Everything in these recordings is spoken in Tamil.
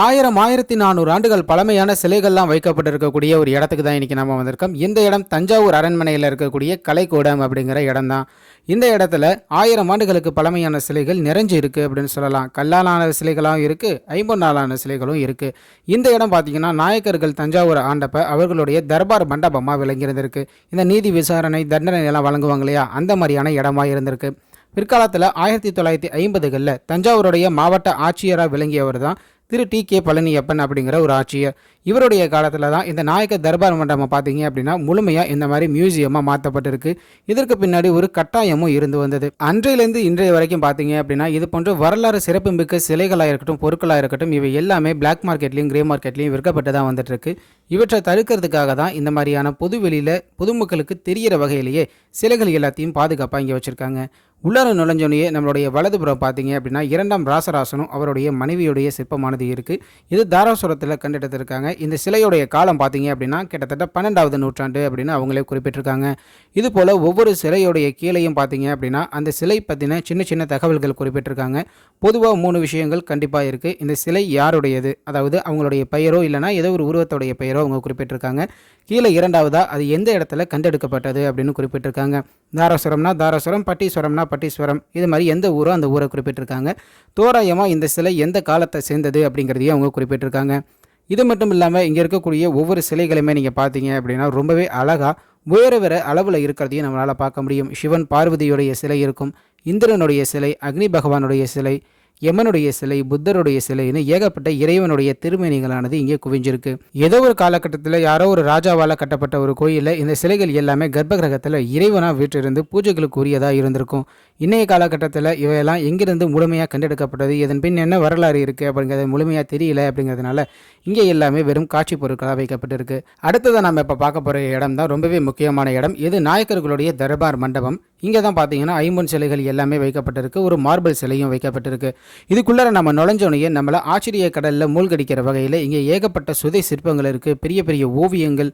1000 1400 ஆண்டுகள் பழமையான சிலைகள்லாம் வைக்கப்பட்டிருக்கக்கூடிய ஒரு இடத்துக்கு தான் இன்றைக்கி நம்ம வந்திருக்கோம். இந்த இடம் தஞ்சாவூர் அரண்மனையில் இருக்கக்கூடிய கலைக்கூடம் அப்படிங்கிற இடம் தான். இந்த இடத்துல 1000 ஆண்டுகளுக்கு பழமையான சிலைகள் நிறைஞ்சு இருக்குது அப்படின்னு சொல்லலாம். கல்லாலான சிலைகளும் இருக்குது, ஐம்பொன்னாலான சிலைகளும் இருக்குது. இந்த இடம் பார்த்திங்கன்னா நாயக்கர்கள் தஞ்சாவூர் ஆண்டப்ப அவர்களுடைய தர்பார் மண்டபமாக விளங்கியிருந்திருக்கு. இந்த நீதி விசாரணை தண்டனை எல்லாம் வழங்குவாங்க இல்லையா, அந்த மாதிரியான இடமாக இருந்திருக்கு. பிற்காலத்தில் 1950களில் தஞ்சாவூருடைய மாவட்ட ஆட்சியராக விளங்கியவர் தான் திரு டி.கே. பழனியப்பன் அப்படிங்கிற ஒரு ஆட்சியர். இவருடைய காலத்தில் தான் இந்த நாயக்க தர்பார் மண்டபம் பார்த்தீங்க அப்படின்னா முழுமையாக இந்த மாதிரி மியூசியமாக மாற்றப்பட்டிருக்கு. இதற்கு பின்னாடி ஒரு கட்டாயமும் இருந்து வந்தது. அன்றையிலேருந்து இன்றைய வரைக்கும் பார்த்தீங்க அப்படின்னா இது போன்ற வரலாறு சிறப்புமிக்க சிலைகளாக இருக்கட்டும், பொருட்களாக இருக்கட்டும், இவை எல்லாமே பிளாக் மார்க்கெட்லையும் கிரே மார்க்கெட்லையும் விற்கப்பட்டு தான் வந்துட்டு இருக்கு. இவற்றை தடுக்கிறதுக்காக தான் இந்த மாதிரியான பொதுவெளியில் பொதுமக்களுக்கு தெரிகிற வகையிலேயே சிலைகள் எல்லாத்தையும் பாதுகாப்பாக இங்கே வச்சுருக்காங்க. உள்ளார நுழைஞ்சோனையே நம்மளுடைய வலதுபுறம் பார்த்தீங்க அப்படின்னா 2ஆம் ராசராசனும் அவருடைய மனைவியுடைய சிற்பமானது இருக்குது. இது தாராசுரத்தில் கண்டெடுத்திருக்காங்க. இந்த சிலையுடைய காலம் பார்த்தீங்க அப்படின்னா கிட்டத்தட்ட 12வது நூற்றாண்டு அப்படின்னு அவங்களே குறிப்பிட்டிருக்காங்க. இது போல் ஒவ்வொரு சிலையுடைய கீழையும் பார்த்தீங்க அப்படின்னா அந்த சிலை பற்றின சின்ன சின்ன தகவல்கள் குறிப்பிட்டிருக்காங்க. பொதுவாக 3 விஷயங்கள் கண்டிப்பாக இருக்குது. இந்த சிலை யாருடையது, அதாவது அவங்களுடைய பெயரோ இல்லைனா ஏதோ ஒரு உருவத்துடைய பெயரோ அவங்க குறிப்பிட்டிருக்காங்க. கீழே 2வதா அது எந்த இடத்துல கண்டெடுக்கப்பட்டது அப்படின்னு குறிப்பிட்டிருக்காங்க. தாராசுரம்னா தாராசுரம், பட்டீஸ்வரம்னா பட்டீஸ்வரம், இது மாதிரி எந்த ஊரோ அந்த ஊரை குறிப்பிட்டிருக்காங்க. தோராயமாக இந்த சிலை எந்த காலத்தை சேர்ந்தது அப்படிங்கிறதையும் அவங்க குறிப்பிட்டிருக்காங்க. இது மட்டும் இல்லாமல் இங்கே இருக்கக்கூடிய ஒவ்வொரு சிலைகளுமே நீங்கள் பார்த்தீங்க அப்படின்னா ரொம்பவே அழகாக வேறு வேறு அளவில் இருக்கிறதையும் நம்மளால் பார்க்க முடியும். சிவன் பார்வதியுடைய சிலை இருக்கும், இந்திரனுடைய சிலை, அக்னி பகவானுடைய சிலை, யமனுடைய சிலை, புத்தருடைய சிலைன்னு ஏகப்பட்ட இறைவனுடைய திருமேனிகளானது இங்கே குவிஞ்சிருக்கு. ஏதோ ஒரு காலகட்டத்தில் யாரோ ஒரு ராஜாவால் கட்டப்பட்ட ஒரு கோயிலில் இந்த சிலைகள் எல்லாமே கர்ப்பகிரகத்தில் இறைவனாக வீட்டிலிருந்து பூஜைகளுக்கு உரியதாக இருந்திருக்கும். இன்றைய காலகட்டத்தில் இவையெல்லாம் எங்கிருந்து முழுமையாக கண்டெடுக்கப்பட்டது, இதன் பின் என்ன வரலாறு இருக்குது அப்படிங்கிறது முழுமையாக தெரியல. அப்படிங்கிறதுனால இங்கே எல்லாமே வெறும் காட்சி பொருட்களாக வைக்கப்பட்டிருக்கு. அடுத்ததான் நம்ம இப்போ பார்க்க போகிற இடம் தான் ரொம்பவே முக்கியமான இடம். இது நாயக்கர்களுடைய தர்பார் மண்டபம். இங்கே தான் பார்த்தீங்கன்னா ஐம்பொன் சிலைகள் எல்லாமே வைக்கப்பட்டிருக்கு. ஒரு மார்பிள் சிலையும் வைக்கப்பட்டிருக்கு. இதுக்குள்ளார நம்ம நுழைஞ்சோனையே நம்மளை ஆச்சரிய கடலில் மூழ்கடிக்கிற வகையில் இங்கே ஏகப்பட்ட சுதை சிற்பங்கள் இருக்குது. பெரிய பெரிய ஓவியங்கள்,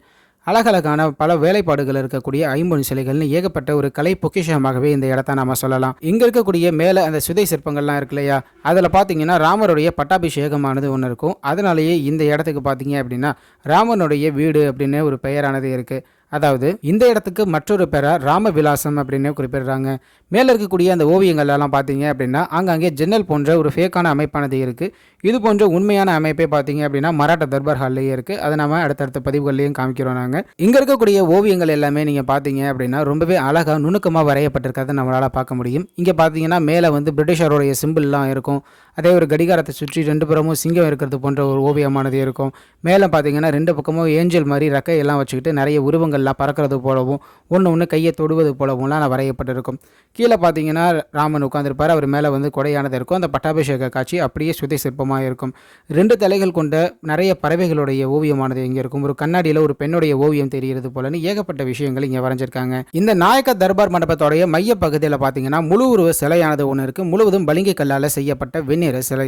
அழகழகான பல வேலைப்பாடுகள் இருக்கக்கூடிய ஐம்பொன் சிலைகள்னு ஏகப்பட்ட ஒரு கலை பொக்கிஷமாகவே இந்த இடத்த நாம் சொல்லலாம். இங்கே இருக்கக்கூடிய மேலே அந்த சுதை சிற்பங்கள்லாம் இருக்கு இல்லையா, அதில் பார்த்தீங்கன்னா ராமருடைய பட்டாபிஷேகமானது ஒன்று இருக்கும். அதனாலேயே இந்த இடத்துக்கு பார்த்தீங்க அப்படின்னா ராமனுடைய வீடு அப்படின்னு ஒரு பெயரானது இருக்குது. அதாவது இந்த இடத்துக்கு மற்றொரு பேரா ராமவிலாசம் அப்படின்னு குறிப்பிடுறாங்க. மேலே இருக்கக்கூடிய அந்த ஓவியங்கள் எல்லாம் பார்த்தீங்க அப்படின்னா ஆங்காங்கே ஜன்னல் போன்ற ஒரு ஃபேக்கான அமைப்பானது இருக்குது. இது போன்ற உண்மையான அமைப்பே பார்த்தீங்க அப்படின்னா மராட்டா தர்பார் ஹால்லேயே இருக்குது. அதை நம்ம அடுத்தடுத்த பதிவுகள்லையும் காமிக்கிறோம். நாங்கள் இங்கே இருக்கக்கூடிய ஓவியங்கள் எல்லாமே நீங்கள் பார்த்தீங்க அப்படின்னா ரொம்பவே அழகாக நுணுக்கமாக வரையப்பட்டிருக்கிறத நம்மளால் பார்க்க முடியும். இங்கே பார்த்தீங்கன்னா மேலே வந்து பிரிட்டிஷருடைய சிம்பிள்லாம் இருக்கும். அதே ஒரு கடிகாரத்தை சுற்றி 2 புறமும் சிங்கம் இருக்கிறது போன்ற ஒரு ஓவியமானது இருக்கும். மேலே பார்த்தீங்கன்னா 2 பக்கமும் ஏஞ்சல் மாதிரி ரெக்கையெல்லாம் வச்சுக்கிட்டு நிறைய உருவங்கள்லாம் பறக்கிறது போலவும் ஒன்று கையை தொடுவது போலவும்லாம் வரையப்பட்டிருக்கும். கீழே பார்த்தீங்கன்னா ராமன் உட்காந்துருப்பார். அவர் மேலே வந்து கொடையானது இருக்கும். அந்த பட்டாபிஷேக காட்சி அப்படியே சுதை சிற்பமாக இருக்கும். 2 தலைகள் கொண்ட நிறைய பறவைகளுடைய ஓவியமானது இங்கே இருக்கும். ஒரு கண்ணாடியில் ஒரு பெண்ணுடைய ஓவியம் தெரிகிறது போலன்னு ஏகப்பட்ட விஷயங்கள் இங்கே வரைஞ்சிருக்காங்க. இந்த நாயக்க தர்பார் மண்டபத்தோடைய மைய பகுதியில் பார்த்தீங்கன்னா முழு உருவ சிலையானது ஒன்று இருக்குது. முழுவதும் பளிங்கு கல்லால் செய்யப்பட்ட வெண்ணிற சிலை.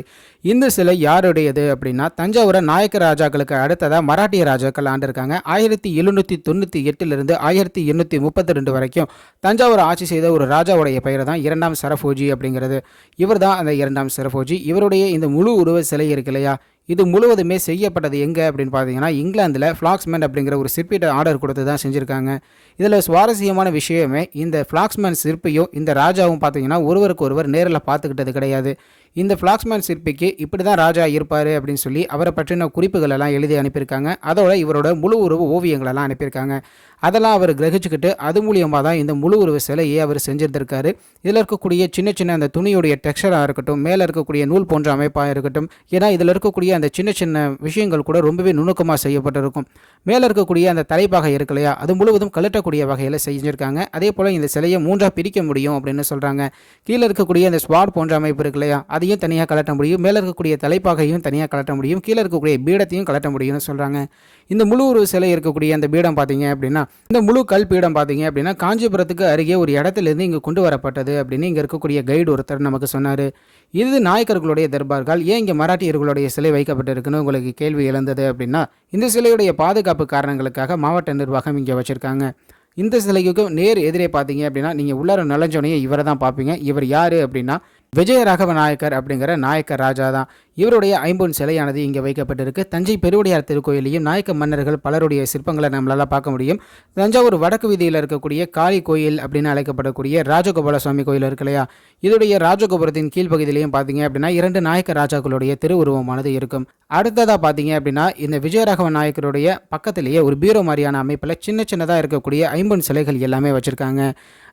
இந்த சிலை யாருடையது அப்படின்னா தஞ்சாவூர் நாயக்க ராஜாக்களுக்கு அடுத்ததாக மராட்டிய ராஜாக்கள் ஆண்டிருக்காங்க. 1798 1832 வரைக்கும் தஞ்சாவூர் ஆட்சி செய்த ஒரு ராஜாவுடைய பெயர் தான் 2ஆம் சரபோஜி அப்படிங்கிறது. இவர் தான் அந்த 2ஆம் சரபோஜி. இவருடைய இந்த முழு உருவ சிலை இருக்கு இல்லையா, இது முழுவதுமே செய்யப்பட்டது எங்கே அப்படின்னு பார்த்தீங்கன்னா இங்கிலாந்தில் ஃப்ளாக்ஸ்மேன் அப்படிங்கிற ஒரு சிற்பிட்ட ஆர்டர் கொடுத்து தான் செஞ்சுருக்காங்க. இதில் சுவாரஸ்யமான விஷயமே இந்த ஃப்ளாக்ஸ்மேன் சிற்பியும் இந்த ராஜாவும் பார்த்தீங்கன்னா ஒருவருக்கு ஒருவர் நேரில் பார்த்துக்கிட்டது கிடையாது. இந்த ஃப்ளாக்ஸ்மேன் சிற்பிக்கு இப்படி தான் ராஜா இருப்பார் அப்படின்னு சொல்லி அவரை பற்றின குறிப்புகள் எல்லாம் எழுதி அனுப்பியிருக்காங்க. அதோட இவரோட முழு உருவ ஓவியங்களெல்லாம் அனுப்பியிருக்காங்க. அதெல்லாம் அவர் கிரகிச்சுக்கிட்டு அது மூலியமாக தான் இந்த முழு உருவ சிலையை அவர் செஞ்சுருந்திருக்காரு. இதில் இருக்கக்கூடிய சின்ன சின்ன அந்த துணியுடைய டெக்ஸ்சராக இருக்கட்டும், மேலே இருக்கக்கூடிய நூல் போன்ற அமைப்பாக இருக்கட்டும், ஏன்னா இதில் இருக்கக்கூடிய அந்த சின்ன சின்ன விஷயங்கள் கூட ரொம்பவே நுணுக்கமாக செய்யப்பட்டிருக்கும். மேலே இருக்கக்கூடிய அந்த தலைப்பாகை இருக்கு இல்லையா, அது முழுவதும் கழட்டக்கூடிய வகையில் செஞ்சுருக்காங்க. அதே போல் இந்த சிலையை 3ஆக பிரிக்க முடியும் அப்படின்னு சொல்கிறாங்க. கீழே இருக்கக்கூடிய அந்த ஸ்வாட் போன்ற அமைப்பு இருக்கு இல்லையா, அதையும் தனியாக கலட்ட முடியும். மேலே இருக்கக்கூடிய தலைப்பாகையும் தனியாக கலட்ட முடியும். கீழே இருக்கக்கூடிய பீடத்தையும் கலட்ட முடியும்னு சொல்கிறாங்க. இந்த முழு ஒரு சிலை இருக்கக்கூடிய அந்த பீடம் பார்த்தீங்க அப்படின்னா, இந்த முழு கல் பீடம் பார்த்தீங்க அப்படின்னா காஞ்சிபுரத்துக்கு அருகே ஒரு இடத்துலேருந்து இங்கே கொண்டு வரப்பட்டது அப்படின்னு இங்கே இருக்கக்கூடிய கைடு ஒருத்தர் நமக்கு சொன்னார். இது நாயக்கர்களுடைய தர்பார்கள், ஏன் இங்கே மராட்டியர்களுடைய சிலை வைக்கப்பட்டிருக்குன்னு உங்களுக்கு கேள்வி எழுந்தது அப்படின்னா, இந்த சிலையுடைய பாதுகாப்பு காரணங்களுக்காக மாவட்ட நிர்வாகம் இங்கே வச்சுருக்காங்க. இந்த சிலைக்கு நேர் எதிரே பார்த்தீங்க அப்படின்னா நீங்கள் உள்ளார நுழைஞ்சோனையே இவரை தான் பார்ப்பீங்க. இவர் யார் அப்படின்னா விஜயராகவ நாயக்கர் அப்படிங்கிற நாயக்கர் ராஜா தான். இவருடைய ஐம்பொன் சிலையானது இங்கே வைக்கப்பட்டிருக்கு. தஞ்சை பெருவுடையார் திருக்கோயிலையும் நாயக்க மன்னர்கள் பலருடைய சிற்பங்களை நம்மளால பார்க்க முடியும். தஞ்சாவூர் வடக்கு வீதியில் இருக்கக்கூடிய காளி கோயில் அப்படின்னு அழைக்கப்படக்கூடிய ராஜகோபால சுவாமி கோயில் இருக்கு இல்லையா, இதோடைய ராஜகோபுரத்தின் கீழ்ப்பகுதியிலையும் பார்த்தீங்க அப்படின்னா 2 நாயக்க ராஜாக்களுடைய திருவுருவமானது இருக்கும். அடுத்ததாக பார்த்தீங்க அப்படின்னா இந்த விஜயராகவ நாயக்கருடைய பக்கத்திலேயே ஒரு பீரோ மாதிரியான அமைப்பில் சின்ன சின்னதாக இருக்கக்கூடிய ஐம்பொன் சிலைகள் எல்லாமே வச்சுருக்காங்க.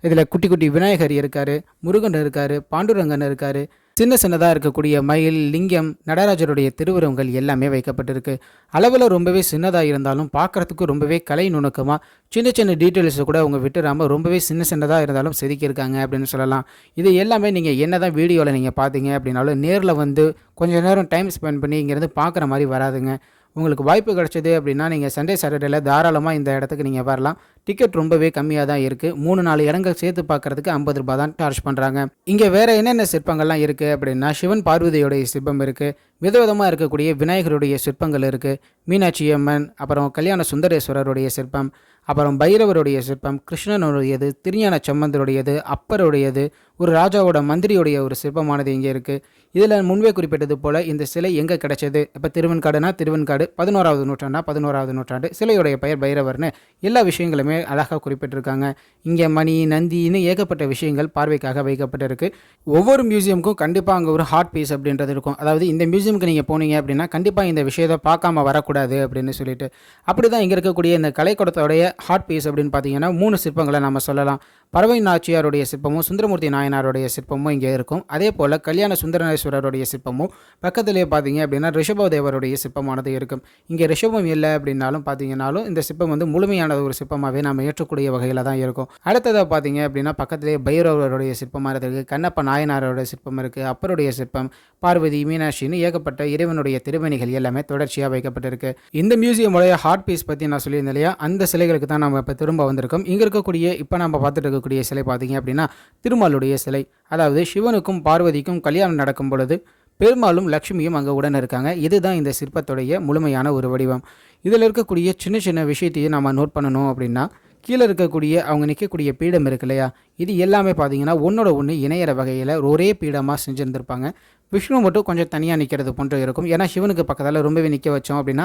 இதில் குட்டி குட்டி விநாயகர் இருக்கார், முருகன் இருக்கார், பாண்டுரங்கன் இருக்கார், சின்ன சின்னதாக இருக்கக்கூடிய மயில், லிங்கம், நடராஜருடைய திருவுருவங்கள் எல்லாமே வைக்கப்பட்டிருக்கு. அளவில் ரொம்பவே சின்னதாக இருந்தாலும் பார்க்குறதுக்கு ரொம்பவே கலை நுணுக்கமாக சின்ன சின்ன டீட்டெயில்ஸை கூட அவங்க விட்டுறாமல் ரொம்பவே சின்ன சின்னதாக இருந்தாலும் செதுக்கியிருக்காங்க அப்படின்னு சொல்லலாம். இது எல்லாமே நீங்கள் என்ன தான் வீடியோவில் நீங்கள் பார்த்தீங்க அப்படின்னாலும் நேரில் வந்து கொஞ்சம் நேரம் டைம் ஸ்பெண்ட் பண்ணி இங்கேருந்து பார்க்குற மாதிரி வராதுங்க. உங்களுக்கு வாய்ப்பு கிடைச்சது அப்படின்னா நீங்கள் சண்டே சாட்டர்டேல தாராளமாக இந்த இடத்துக்கு நீங்கள் வரலாம். டிக்கெட் ரொம்பவே கம்மியாக தான் இருக்குது. 3-4 இடங்கள் சேர்த்து பார்க்குறதுக்கு 50 ரூபா தான் சார்ஜ் பண்ணுறாங்க. இங்கே வேறு என்னென்ன சிற்பங்கள்லாம் இருக்குது அப்படின்னா சிவன் பார்வதியோடைய சிற்பம் இருக்குது, விதவிதமாக இருக்கக்கூடிய விநாயகருடைய சிற்பங்கள் இருக்குது, மீனாட்சி அம்மன், அப்புறம் கல்யாண சுந்தரேஸ்வரருடைய சிற்பம், அப்புறம் பைரவருடைய சிற்பம், கிருஷ்ணனுடையது, திருஞான சம்பந்தருடையது, அப்பருடையது, ஒரு ராஜாவோட மந்திரியுடைய ஒரு சிற்பமானது இங்கே இருக்குது. இதில் முன்பே குறிப்பிட்டது போல் இந்த சிலை எங்கே கிடைச்சது, இப்போ திருவெண்காடுனா திருவெண்காடு, 11வது நூற்றாண்டா 11வது நூற்றாண்டு, சிலையுடைய பெயர் பைரவர்னு எல்லா விஷயங்களுமே அழகாக குறிப்பிட்டிருக்காங்க. இங்கே மணி, நந்தின்னு ஏகப்பட்ட விஷயங்கள் பார்வைக்காக வைக்கப்பட்டிருக்கு. ஒவ்வொரு மியூசியமுக்கும் கண்டிப்பாக அங்கே ஒரு ஹாட் பீஸ் அப்படின்றது இருக்கும். அதாவது இந்த மியூசியமுக்கு நீங்கள் போனீங்க அப்படின்னா கண்டிப்பாக இந்த விஷயத்தை பார்க்காம வரக்கூடாது அப்படின்னு சொல்லிட்டு, அப்படி தான் இங்கே இருக்கக்கூடிய இந்த கலைக்கூடத்தோடைய ஹாட் பீஸ் அப்படின்னு பார்த்தீங்கன்னா 3 சிற்பங்களை நம்ம சொல்லலாம். பறவை நாச்சியாருடைய சிற்பமும் சுந்தரமூர்த்தி நாயனாருடைய சிற்பமும் இங்கே இருக்கும். அதே போல் கல்யாண சுந்தரேஸ்வரருடைய சிற்பமும் பக்கத்திலே பார்த்தீங்க அப்படின்னா ரிஷபதேவருடைய சிற்பமானது இருக்கும். இங்கே ரிஷபம் இல்லை அப்படின்னாலும் பார்த்தீங்கன்னாலும் இந்த சிற்பம் வந்து முழுமையான ஒரு சிற்பமாகவே நாம் ஏற்றக்கூடிய வகையில் தான் இருக்கும். அடுத்ததாக பார்த்தீங்க அப்படின்னா பக்கத்திலே பைரவருடைய சிற்பமானது இருக்குது, கண்ணப்ப நாயனாரோட சிற்பம் இருக்குது, அப்பருடைய சிற்பம், பார்வதி, மீனாட்சின்னு ஏகப்பட்ட இறைவனுடைய திருமணிகள் எல்லாமே தொடர்ச்சியாக வைக்கப்பட்டிருக்கு. இந்த மியூசியமுடைய ஹார்ட் பீஸ் பற்றி நான் சொல்லியிருந்தேன் இல்லையா, அந்த சிலைகளுக்கு தான் நம்ம இப்போ திரும்ப வந்திருக்கோம். இங்கே இருக்கக்கூடிய இப்போ நம்ம பார்த்துட்டு இருக்கக்கூடிய சிலை பார்த்தீங்க அப்படின்னா திருமாலுடைய சிலை. அதாவது சிவனுக்கும் பார்வதிக்கும் கல்யாணம் நடக்கும் பொழுது பெருமாளும் லட்சுமியும் அங்கே உடன் இருக்காங்க. இதுதான் இந்த சிற்பத்துடைய முழுமையான ஒரு வடிவம். இதில் இருக்கக்கூடிய சின்ன சின்ன விஷயத்தையும் நம்ம நோட் பண்ணணும் அப்படின்னா கீழே இருக்கக்கூடிய அவங்க நிற்கக்கூடிய பீடம் இருக்கு இல்லையா, இது எல்லாமே பார்த்தீங்கன்னா ஒன்றோட ஒன்று இணையிற வகையில் ஒரே பீடமாக செஞ்சுருந்துருப்பாங்க. விஷ்ணு மட்டும் கொஞ்சம் தனியாக நிற்கிறது போன்று இருக்கும். ஏன்னா சிவனுக்கு பக்கத்தில் ரொம்பவே நிற்க வச்சோம் அப்படின்னா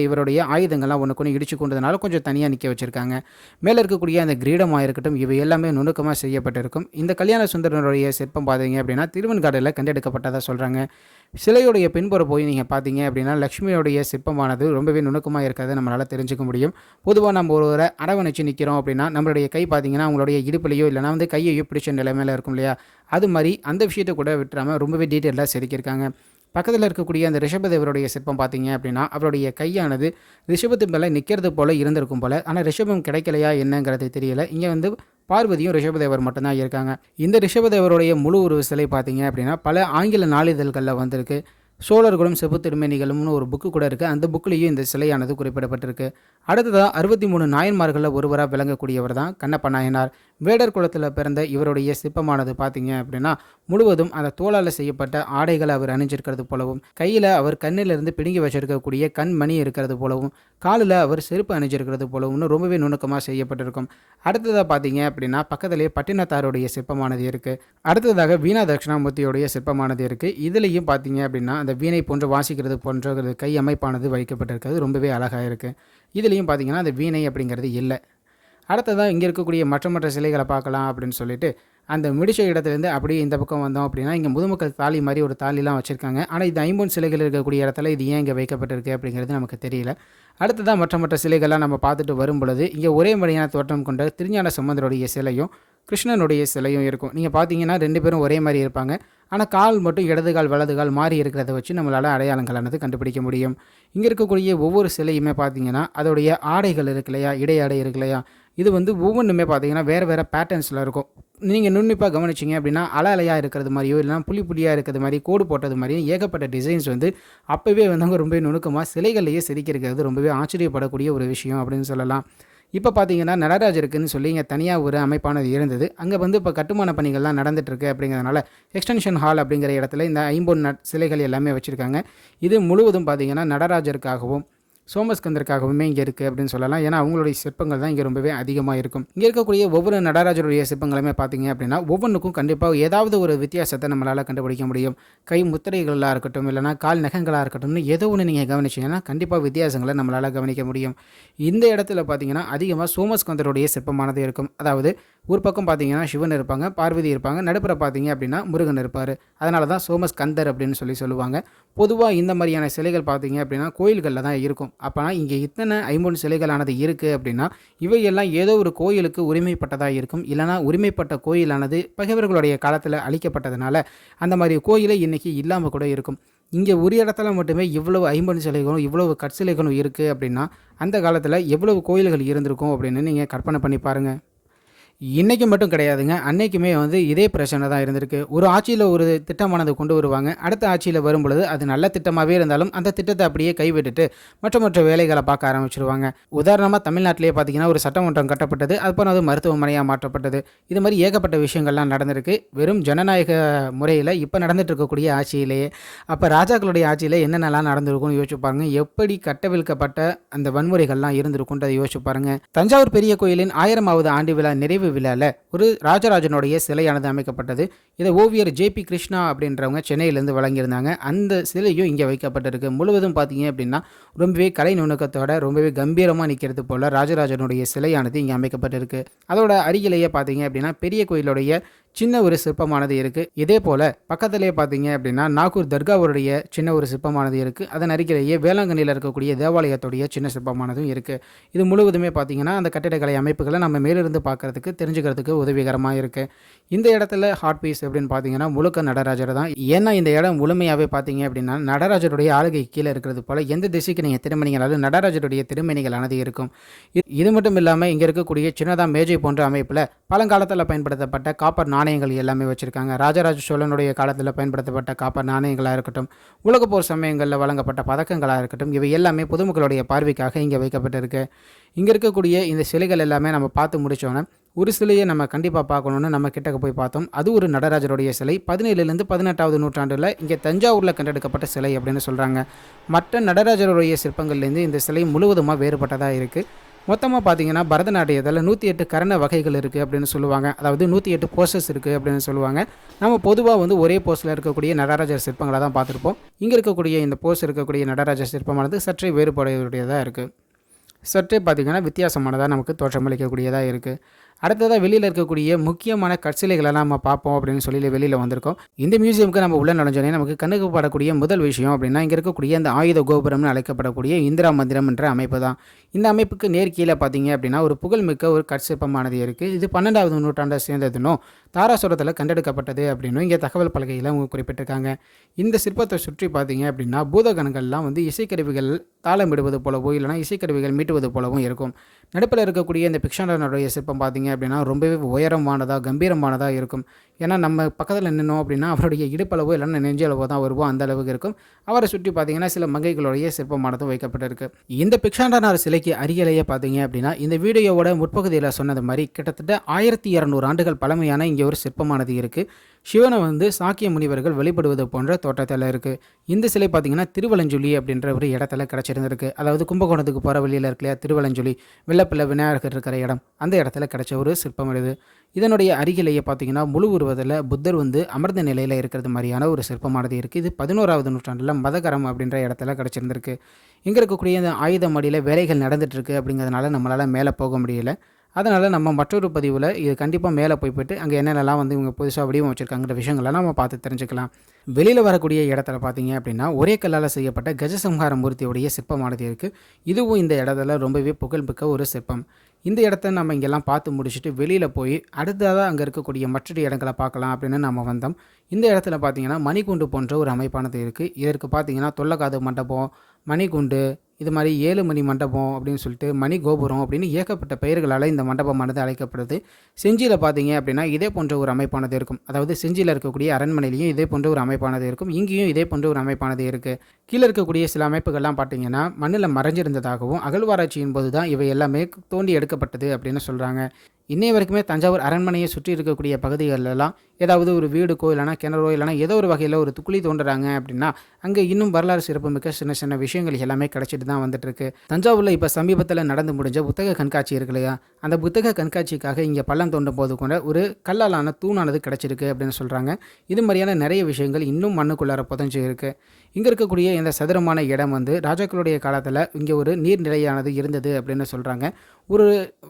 இவருடைய ஆயுதங்கள்லாம் ஒன்று கொண்டு இடிச்சு கொண்டதுனால கொஞ்சம் தனியாக நிற்க வச்சுருக்காங்க. மேலே இருக்கக்கூடிய அந்த கிரீடமாக இருக்கட்டும் இவை எல்லாமே நுணுக்கமாக செய்யப்பட்டிருக்கும். இந்த கல்யாண சுந்தரனுடைய சிற்பம் பார்த்தீங்க அப்படின்னா திருவெண்காடில் கண்டெடுக்கப்பட்டதாக சொல்கிறாங்க. சிலையுடைய பின்புற போய் நீங்கள் பார்த்தீங்க அப்படின்னா லக்ஷ்மியோடைய சிற்பமானது ரொம்பவே நுணுக்கமாக இருக்கிறத நம்மளால் தெரிஞ்சுக்க முடியும். பொதுவாக நம்ம ஒருவரை அரவணைச்சு நிற்கிறோம் அப்படின்னா நம்மளுடைய கை பார்த்தீங்கன்னா அவங்களுடைய இடுப்புலையோ இல்லைனா வந்து கையையோ பிடிச்ச நிலைமையில் இருக்கும் இல்லையா, அது மாதிரி அந்த விஷயத்தை கூட விட்டுறாமல் ரொம்பவே டீட்டெயிலாக செதுக்கியிருக்காங்க. பக்கத்தில் இருக்கக்கூடிய அந்த ரிஷபதேவருடைய சிற்பம் பார்த்தீங்க அப்படின்னா அவருடைய கையானது ரிஷபத்து மேலே நிற்கிறது போல் இருந்திருக்கும் போல். ஆனால் ரிஷபம் கிடைக்கலையா என்னங்கிறது தெரியல. இங்கே வந்து பார்வதியும் ரிஷபதேவர் மட்டும்தான் இருக்காங்க. இந்த ரிஷபதேவருடைய முழு உருவ சிலை பார்த்தீங்க அப்படின்னா பல ஆங்கில நாளிதழ்களில் வந்திருக்கு. சோழர்களும் செப்பு திருமேனிகளும்னு ஒரு புக்கு கூட இருக்குது. அந்த புக்கிலையும் இந்த சிலையானது குறிப்பிடப்பட்டிருக்கு. அடுத்ததாக 63 நாயன்மார்களில் ஒருவராக விளங்கக்கூடியவர் தான் கண்ணப்ப நாயனார். வேடர் குலத்தில் பிறந்த இவருடைய சிற்பமானது பார்த்தீங்க அப்படின்னா முழுவதும் அந்த தோளால் செய்யப்பட்ட ஆடைகளை அவர் அணிஞ்சிருக்கிறது போலவும், கையில் அவர் கண்ணிலிருந்து பிடுங்கி வச்சிருக்கக்கூடிய கண்மணி இருக்கிறது போலவும், காலில் அவர் செருப்பு அணிஞ்சிருக்கிறது போலவும் ரொம்பவே நுணுக்கமாக செய்யப்பட்டிருக்கும். அடுத்ததாக பார்த்தீங்க அப்படின்னா பக்கத்திலே பட்டினத்தாருடைய சிற்பமானது இருக்குது. அடுத்ததாக வீணா தட்சிணாமூர்த்தியோடைய சிற்பமானது இருக்குது. இதுலேயும் பார்த்தீங்க அப்படின்னா அந்த வீணை போன்று வாசிக்கிறது போன்ற கை அமைப்பானது வைக்கப்பட்டிருக்கிறது ரொம்பவே அழகாக இருக்குது. இதுலேயும் பார்த்தீங்கன்னா அந்த வீணை அப்படிங்கிறது இல்லை. அடுத்ததாக இங்கே இருக்கக்கூடிய மற்ற சிலைகளை பார்க்கலாம் அப்படின்னு சொல்லிட்டு அந்த முடிச்ச இடத்துலேருந்து அப்படியே இந்த பக்கம் வந்தோம் அப்படின்னா இங்கே முதுமக்கள் தாலி மாதிரி ஒரு தாலிலாம் வச்சுருக்காங்க. ஆனால் இது 50 சிலைகள் இருக்கக்கூடிய இடத்துல இது ஏன் இங்கே வைக்கப்பட்டிருக்கு அப்படிங்கிறது நமக்கு தெரியல. அடுத்ததாக மற்ற சிலைகள்லாம் நம்ம பார்த்துட்டு வரும் பொழுது இங்கே ஒரே மாதிரியான தோற்றம் கொண்ட திருஞான சம்பந்தருடைய சிலையும் கிருஷ்ணனுடைய சிலையும் இருக்கும். நீங்கள் பார்த்தீங்கன்னா 2 பேரும் ஒரே மாதிரி இருப்பாங்க. ஆனால் கால் மட்டும் இடது கால் வலது கால் மாறி இருக்கிறத வச்சு நம்மளால் அடையாளங்களானது கண்டுபிடிக்க முடியும். இங்கே இருக்கக்கூடிய ஒவ்வொரு சிலையுமே பார்த்தீங்கன்னா அதோடைய ஆடைகள் இருக்கு இல்லையா, இடையாடை இருக்கு இல்லையா, இது வந்து ஒவ்வொன்றுமே பார்த்தீங்கன்னா வேறு வேறு பேட்டர்ன்ஸில் இருக்கும். நீங்கள் நுண்ணிப்பாக கவனிச்சிங்க அப்படின்னா அலையாக இருக்கிறது மாதிரியோ இல்லைனா புள்ளியாக இருக்கிறது மாதிரி கோடு போட்டது மாதிரியும் ஏகப்பட்ட டிசைன்ஸ் வந்து அப்போவே வந்து ரொம்பவே நுணுக்கமாக சிலைகள்லேயே செதுக்கியிருக்கிறது ரொம்பவே ஆச்சரியப்படக்கூடிய ஒரு விஷயம் அப்படின்னு சொல்லலாம். இப்போ பார்த்தீங்கன்னா நடராஜருக்குன்னு சொல்லி இங்கே தனியாக ஒரு அமைப்பானது இருந்தது. அங்கே வந்து இப்போ கட்டுமான பணிகள்லாம் நடந்துகிட்ருக்கு. அப்படிங்கிறதுனால எக்ஸ்டென்ஷன் ஹால் அப்படிங்கிற இடத்துல இந்த 50 சிலைகள் எல்லாமே வச்சுருக்காங்க. இது முழுவதும் பார்த்தீங்கன்னா நடராஜருக்காகவும் சோமஸ்கந்தருக்காகவுமே இங்கே இருக்குது அப்படின்னு சொல்லலாம். ஏன்னா அவங்களுடைய சிற்பங்கள் தான் இங்கே ரொம்பவே அதிகமாக இருக்கும். இங்கே இருக்கக்கூடிய ஒவ்வொரு நடராஜருடைய சிற்பங்களுமே பார்த்தீங்க அப்படின்னா ஒவ்வொன்றுக்கும் கண்டிப்பாக ஏதாவது ஒரு வித்தியாசத்தை நம்மளால் கண்டுபிடிக்க முடியும். கை முத்திரைகளாக இருக்கட்டும், இல்லைனா கால் நகங்களாக இருக்கட்டும்னு ஏதோ ஒன்று நீங்கள் கவனிச்சிங்கன்னா கண்டிப்பாக வித்தியாசங்களை நம்மளால் கவனிக்க முடியும். இந்த இடத்துல பார்த்தீங்கன்னா அதிகமாக சோமஸ்கந்தருடைய சிற்பமானது இருக்கும். அதாவது ஒரு பக்கம் பார்த்தீங்கன்னா சிவன் இருப்பாங்க, பார்வதி இருப்பாங்க, நடுப்புற பார்த்தீங்க அப்படின்னா முருகன் இருப்பார். அதனால தான் சோமஸ்கந்தர் அப்படின்னு சொல்லுவாங்க. பொதுவாக இந்த மாதிரியான சிலைகள் பார்த்தீங்க அப்படின்னா கோயில்களில் தான் இருக்கும். அப்போனா இங்கே இத்தனை ஐம்பொன் சிலைகளானது இருக்குது அப்படின்னா இவையெல்லாம் ஏதோ ஒரு கோயிலுக்கு உரிமைப்பட்டதாக இருக்கும். இல்லைனா உரிமைப்பட்ட கோயிலானது பகைவர்களுடைய காலத்தில் அழிக்கப்பட்டதுனால அந்த மாதிரி கோயிலை இன்றைக்கி இல்லாமல் கூட இருக்கும். இங்கே ஒரு இடத்துல மட்டுமே இவ்வளவு ஐம்பொன் சிலைகளும் இவ்வளவு கற்சிலைகளும் இருக்குது அப்படின்னா அந்த காலத்தில் எவ்வளவு கோயில்கள் இருந்திருக்கும் அப்படின்னு நீங்கள் கற்பனை பண்ணி பாருங்கள். இன்றைக்கி மட்டும் கிடையாதுங்க, அன்னைக்குமே இதே பிரச்சனை தான் இருந்திருக்கு. ஒரு ஆட்சியில் ஒரு திட்டமானது கொண்டு வருவாங்க. அடுத்த ஆட்சியில் வரும்பொழுது அது நல்ல திட்டமாகவே இருந்தாலும் அந்த திட்டத்தை அப்படியே கைவிட்டுட்டு மற்ற வேலைகளை பார்க்க ஆரம்பிச்சிருவாங்க. உதாரணமாக தமிழ்நாட்டிலே பார்த்தீங்கன்னா ஒரு சட்டமன்றம் கட்டப்பட்டது, அப்புறம் அது மருத்துவமனையாக மாற்றப்பட்டது. இது மாதிரி ஏகப்பட்ட விஷயங்கள்லாம் நடந்திருக்கு வெறும் ஜனநாயக முறையில் இப்போ நடந்துட்டு இருக்கக்கூடிய ஆட்சியிலேயே. அப்போ ராஜாக்களுடைய ஆட்சியில் என்னென்னலாம் நடந்திருக்கும்னு யோசிச்சு பாருங்க. எப்படி கட்டவிழ்க்கப்பட்ட அந்த வன்முறைகள்லாம் இருந்திருக்குன்றதை யோசிச்சு பாருங்க. தஞ்சாவூர் பெரிய கோயிலின் 1000வது ஆண்டு விழா நிறைவு விழாவில் ஒரு ராஜராஜனுடைய சிலையானது அமைக்கப்பட்டது. இதை ஓவியர் ஜே.பி. கிருஷ்ணா அப்படின்றவங்க சென்னையிலேருந்து வழங்கியிருந்தாங்க. அந்த சிலையும் இங்கே வைக்கப்பட்டிருக்கு. முழுவதும் பார்த்தீங்க அப்படின்னா ரொம்பவே கலை நுணுக்கத்தோட ரொம்பவே கம்பீரமாக நிற்கிறது போல் ராஜராஜனுடைய சிலையானது இங்கே அமைக்கப்பட்டிருக்கு. அதோட அருகிலேயே பார்த்தீங்க அப்படின்னா பெரிய கோயிலுடைய சின்ன ஒரு சிற்பமானது இருக்குது. இதே போல் பக்கத்திலே பார்த்தீங்க அப்படின்னா நாகூர் தர்காவுடைய சின்ன ஒரு சிற்பமானது இருக்குது. அதன் அருகிலேயே வேளாங்கண்ணியில் இருக்கக்கூடிய தேவாலயத்துடைய சின்ன சிற்பமானதும் இருக்குது. இது முழுவதுமே பார்த்தீங்கன்னா அந்த கட்டிடக்கலை அமைப்புகளை நம்ம மேலிருந்து பார்க்குறதுக்கு தெரிஞ்சுக்கிறதுக்கு உதவிகரமாக இருக்குது. இந்த இடத்துல ஹாட் பீஸ் அப்படின்னு பார்த்தீங்கன்னா முழுக்க நடராஜர் தான். ஏன்னா இந்த இடம் முழுமையாகவே பார்த்தீங்க அப்படின்னா நடராஜருடைய ஆளுகை கீழே இருக்கிறது போல் எந்த திசைக்கு நீங்கள் திருமணிங்களாலும் நடராஜருடைய திருமணிகளானது இருக்கும். இது மட்டும் இல்லாமல் இங்கே இருக்கக்கூடிய சின்னதாக மேஜை போன்ற அமைப்பில் பழங்காலத்தில் பயன்படுத்தப்பட்ட காப்பர் நாணயங்கள் எல்லாமே வச்சுருக்காங்க. ராஜராஜ சோழனுடைய காலத்தில் பயன்படுத்தப்பட்ட காப்பர் நாணயங்களாக இருக்கட்டும், உலகப்போர் சமயங்களில் வழங்கப்பட்ட பதக்கங்களாக இருக்கட்டும், இவை எல்லாமே பொதுமக்களுடைய பார்வைக்காக இங்கே வைக்கப்பட்டிருக்கு. இங்கே இருக்கக்கூடிய இந்த சிலைகள் எல்லாமே நம்ம பார்த்து முடித்தோன்னே ஒரு சிலையை நம்ம கண்டிப்பாக பார்க்கணுன்னு நம்ம கிட்டக்க போய் பார்த்தோம். அது ஒரு நடராஜருடைய சிலை. 17லேருந்து 18வது நூற்றாண்டில் இங்கே தஞ்சாவூரில் கண்டெடுக்கப்பட்ட சிலை அப்படின்னு சொல்கிறாங்க. மற்ற நடராஜருடைய சிற்பங்கள்லேருந்து இந்த சிலை முழுவதுமாக வேறுபட்டதாக இருக்குது. மொத்தமாக பார்த்தீங்கன்னா பரதநாட்டியத்தில் 108 கரண வகைகள் இருக்குது அப்படின்னு சொல்லுவாங்க. அதாவது 108 போஸ்டர்ஸ் இருக்குது அப்படின்னு சொல்லுவாங்க. நம்ம பொதுவாக ஒரே போஸ்டில் இருக்கக்கூடிய நடராஜர் சிற்பங்களை தான் பார்த்துருப்போம். இங்கே இருக்கக்கூடிய இந்த போஸ்ட் இருக்கக்கூடிய நடராஜர் சிற்பமானது சற்றே வேறுபடையதாக இருக்குது. சற்றே பார்த்திங்கன்னா வித்தியாசமானதாக நமக்கு தோற்றமளிக்கக்கூடியதாக இருக்குது. அடுத்ததாக வெளியில் இருக்கக்கூடிய முக்கியமான கற்சிலைகளெல்லாம் நம்ம பார்ப்போம் அப்படின்னு சொல்லி வெளியில் வந்திருக்கோம். இந்த மியூசியமுக்கு நம்ம உள்ள நுழைஞ்சோன்னே நமக்கு கண்ணுக்கு படக்கூடிய முதல் விஷயம் அப்படின்னா இங்கே இருக்கக்கூடிய அந்த ஆயுத கோபுரம்னு அழைக்கப்படக்கூடிய இந்திரா மந்திரம் என்ற அமைப்பு தான். இந்த அமைப்புக்கு நேர் கீழே பார்த்தீங்க அப்படின்னா ஒரு புகழ்மிக்க ஒரு கற்சிற்பமானது இருக்குது. இது 12வது நூற்றாண்டை சேர்ந்ததுன்னும் தாராசுரத்தில் கண்டெடுக்கப்பட்டது அப்படின்னு இங்கே தகவல் பலகையில் அவங்க குறிப்பிட்டிருக்காங்க. இந்த சிற்பத்தை சுற்றி பார்த்தீங்க அப்படின்னா பூதகணங்கள்லாம் இசைக்கருவிகள் தாளமிடுவது போலவோ இல்லைனா இசைக்கருவிகள் மீட்டுவது போலவும் இருக்கும். நடுப்பில் இருக்கக்கூடிய இந்த பிக்ஷாண்டனுடைய சிற்பம் பார்த்தீங்க அப்படின்னா ரொம்பவே உயரமானதாக கம்பீரமானதாக இருக்கும். ஏன்னா நம்ம பக்கத்தில் நின்னோம் அப்படின்னா அவருடைய இடுப்பளவோ இல்லைன்னா நெஞ்சளவோ தான் வருவோம், அந்த அளவுக்கு இருக்கும். அவரை சுற்றி பார்த்தீங்கன்னா சில மங்கைகளுடைய சிற்பமானதும் வைக்கப்பட்டிருக்கு. இந்த பிக்ஷாண்டனார் சிலைக்கு அருகிலேயே பார்த்தீங்க அப்படின்னா இந்த வீடியோவோட முற்பகுதியில் சொன்னது மாதிரி கிட்டத்தட்ட 1200 ஆண்டுகள் பழமையான இங்கே ஒரு சிற்பமானது இருக்குது. சிவனை சாக்கிய முனிவர்கள் வழிபடுவது போன்ற தோற்றத்தில் இருக்குது. இந்த சிலை பார்த்தீங்கன்னா திருவலஞ்சுழி அப்படின்ற ஒரு இடத்துல கிடச்சிருந்துருக்கு. அதாவது கும்பகோணத்துக்கு போகிற வழியில் இருக்கு இல்லையா திருவலஞ்சுழி, வெள்ளப்பிள்ளை விநாயகர் இருக்கிற இடம், அந்த இடத்துல கிடச்ச ஒரு சிற்பம் இது. இதனுடைய அருகிலேயே பார்த்தீங்கன்னா முழு உருவத்தில் புத்தர் அமர்ந்த நிலையில் இருக்கிறது மாதிரியான ஒரு சிற்பமானது இருக்குது. இது 11வது நூற்றாண்டில் மதகரம் அப்படின்ற இடத்துல கிடச்சிருந்துருக்கு. இங்கே இருக்கக்கூடிய இந்த ஆயுத மடியில் வேலைகள் நடந்துகிட்ருக்கு அப்படிங்கிறதுனால நம்மளால் மேலே போக முடியல. அதனால் நம்ம மற்றொரு பதிவில் இது கண்டிப்பாக மேலே போய்ட்டு அங்கே என்னென்னலாம் இவங்க புதுசாக வடிவம் வச்சுருக்காங்கிற விஷயங்கள்லாம் நம்ம பார்த்து தெரிஞ்சுக்கலாம். வெளியில் வரக்கூடிய இடத்துல பார்த்தீங்க அப்படின்னா ஒரே கல்லால் செய்யப்பட்ட கஜசம்ஹார மூர்த்தியுடைய சிற்பமானது இருக்குது. இதுவும் இந்த இடத்துல ரொம்பவே புகழ்மிக்க ஒரு சிற்பம். இந்த இடத்த நம்ம இங்கெல்லாம் பார்த்து முடிச்சுட்டு வெளியில் போய் அடுத்ததாக அங்கே இருக்கக்கூடிய மற்ற இடங்களை பார்க்கலாம் அப்படின்னு நம்ம வந்தோம். இந்த இடத்துல பார்த்தீங்கன்னா மணிக்கூண்டு போன்ற ஒரு அமைப்பானது இருக்குது. இதற்கு பார்த்தீங்கன்னா தொல்லக்காது மண்டபம், மணிக்கூண்டு, இது மாதிரி 7 மணி மண்டபம் அப்படின்னு சொல்லிட்டு மணி கோபுரம் அப்படின்னு ஏகப்பட்ட பெயர்களால் இந்த மண்டபமானது அழைக்கப்படுது. செஞ்சியில் பார்த்தீங்க அப்படின்னா இதே போன்ற ஒரு அமைப்பானது இருக்கும். அதாவது செஞ்சியில் இருக்கக்கூடிய அரண்மனையிலையும் இதே போன்ற ஒரு அமைப்பானது இருக்கும். இங்கேயும் இதே போன்ற ஒரு அமைப்பானது இருக்குது. கீழே இருக்கக்கூடிய சில அமைப்புகள்லாம் பார்த்தீங்கன்னா மண்ணில் மறைஞ்சிருந்ததாகவும் அகழ்வாராய்ச்சியின் போது தான் இவை எல்லாமே தோண்டி எடுக்கப்பட்டது அப்படின்னு சொல்கிறாங்க. இன்னைய வரைக்குமே தஞ்சாவூர் அரண்மனையை சுற்றி இருக்கக்கூடிய பகுதிகளெல்லாம் ஏதாவது ஒரு வீடுக்கோ இல்லைனா கிணறோ இல்லைனா ஏதோ ஒரு வகையில் ஒரு துக்குழி தோண்டுறாங்க அப்படின்னா அங்கே இன்னும் வரலாறு சிறப்புமிக்க சின்ன சின்ன விஷயங்கள் எல்லாமே கிடைச்சிட்டு தான் வந்துட்டு இருக்கு. தஞ்சாவூரில் இப்போ சமீபத்தில் நடந்து முடிஞ்ச புத்தக கண்காட்சி இருக்கு இல்லையா, அந்த புத்தக கண்காட்சிக்காக இங்கே பள்ளம் தோண்டும் போது கூட ஒரு கல்லாலான தூணானது கிடைச்சிருக்கு அப்படின்னு சொல்கிறாங்க. இது மாதிரியான நிறைய விஷயங்கள் இன்னும் மண்ணுக்குள்ளார புதைஞ்சு இருக்கு. இங்கே இருக்கக்கூடிய இந்த சதுரமான இடம் வந்து ராஜாக்களுடைய காலத்தில் இங்கே ஒரு நீர்நிலையானது இருந்தது அப்படின்னு சொல்கிறாங்க. ஒரு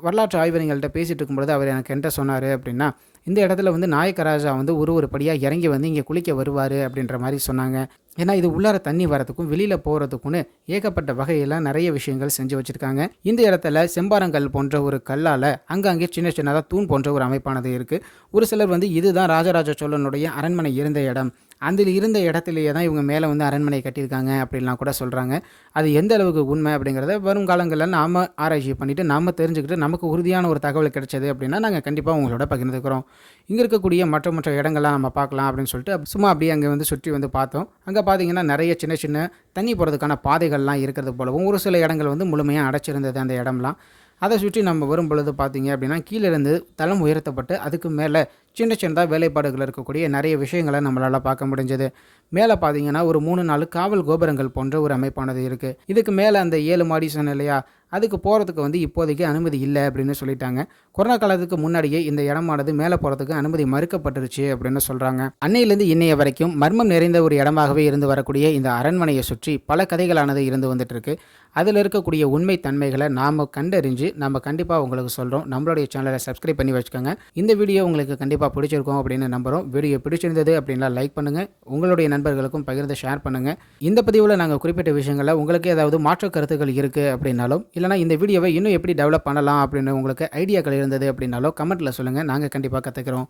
வரலாற்று ஆய்வறிஞர்கள்ட்ட பேசிகிட்டு இருக்கும்பொழுது அவர் எனக்கு என்ன சொன்னார் அப்படின்னா, இந்த இடத்துல வந்து நாயக்க ராஜா வந்து ஒரு படியாக இறங்கி வந்து இங்கே குளிக்க வருவார் அப்படின்ற மாதிரி சொன்னாங்க. ஏன்னா இது உள்ளார தண்ணி வரதுக்கும் வெளியில் போகிறதுக்குன்னு ஏகப்பட்ட வகையெல்லாம் நிறைய விஷயங்கள் செஞ்சு வச்சுருக்காங்க. இந்த இடத்துல செம்பாரங்கல் போன்ற ஒரு கல்லால் அங்கங்கே சின்ன சின்னதாக தூண் போன்ற ஒரு அமைப்பானது இருக்குது. ஒரு சிலர் வந்து இதுதான் ராஜராஜ சோழனுடைய அரண்மனை இருந்த இடம், அதில் இருந்த இடத்துலையே தான் இவங்க மேலே வந்து அரண்மனை கட்டியிருக்காங்க அப்படின்லாம் கூட சொல்கிறாங்க. அது எந்த அளவுக்கு உண்மை அப்படிங்கிறத வரும் காலங்களில் நாம் ஆராய்ச்சி பண்ணிவிட்டு நாம் தெரிஞ்சுக்கிட்டு நமக்கு உறுதியான ஒரு தகவல் கிடைச்சது அப்படின்னா நாங்கள் கண்டிப்பாக உங்களோட பகிர்ந்துக்கிறோம். இங்கே இருக்கக்கூடிய மற்ற இடங்கள்லாம் நம்ம பார்க்கலாம் அப்படின்னு சொல்லிட்டு சும்மா அப்படியே அங்கே வந்து சுற்றி வந்து பார்த்தோம். அங்கே பார்த்தீங்கன்னா நிறைய சின்ன சின்ன தண்ணி போகிறதுக்கான பாதைகள்லாம் இருக்கிறது போலவும் ஒரு சில இடங்கள் வந்து முழுமையாக அடைச்சிருந்தது அந்த இடம்லாம். அதை சுற்றி நம்ம வரும் பொழுது பார்த்தீங்க அப்படின்னா கீழேருந்து தளம் உயர்த்தப்பட்டு அதுக்கு மேலே சின்ன சின்னதாக வேலைப்பாடுகள் இருக்கக்கூடிய நிறைய விஷயங்களை நம்மளால் பார்க்க முடிஞ்சது. மேலே பார்த்தீங்கன்னா ஒரு 3-4 காவல் கோபுரங்கள் போன்ற ஒரு அமைப்பானது இருக்குது. இதுக்கு மேலே அந்த 7 மாடி சொன்ன இல்லையா, அதுக்கு போகிறதுக்கு வந்து இப்போதைக்கு அனுமதி இல்லை அப்படின்னு சொல்லிட்டாங்க. கொரோனா காலத்துக்கு முன்னாடியே இந்த இடமானது மேலே போகிறதுக்கு அனுமதி மறுக்கப்பட்டுருச்சு அப்படின்னு சொல்கிறாங்க. அன்னையிலேருந்து இன்னைய வரைக்கும் மர்மம் நிறைந்த ஒரு இடமாகவே இருந்து வரக்கூடிய இந்த அரண்மனையை சுற்றி பல கதைகளானது இருந்து வந்துட்டு இருக்கு. அதில் இருக்கக்கூடிய உண்மை தன்மைகளை நாம் கண்டறிஞ்சு நம்ம கண்டிப்பாக உங்களுக்கு சொல்கிறோம். நம்மளுடைய சேனலை சப்ஸ்கிரைப் பண்ணி வச்சுக்கோங்க. இந்த வீடியோ உங்களுக்கு கண்டிப்பாக பிடிச்சிருக்கும் அப்படின்னு நம்புகிறோம். வீடியோ பிடிச்சிருந்தது அப்படின்னா லைக் பண்ணுங்கள், உங்களுடைய நண்பர்களுக்கும் பகிர்ந்து ஷேர் பண்ணுங்கள். இந்த பதிவில் நாங்கள் குறிப்பிட்ட விஷயங்களில் உங்களுக்கு ஏதாவது மாற்று கருத்துக்கள் இருக்குது அப்படின்னாலும் இல்லைனா இந்த வீடியோவை இன்னும் எப்படி டெவலப் பண்ணலாம் அப்படின்னு உங்களுக்கு ஐடியாக்கள் இருந்தது அப்படின்னாலும் கமெண்ட்டில் சொல்லுங்கள். நாங்கள் கண்டிப்பாக கற்றுக்கிறோம்.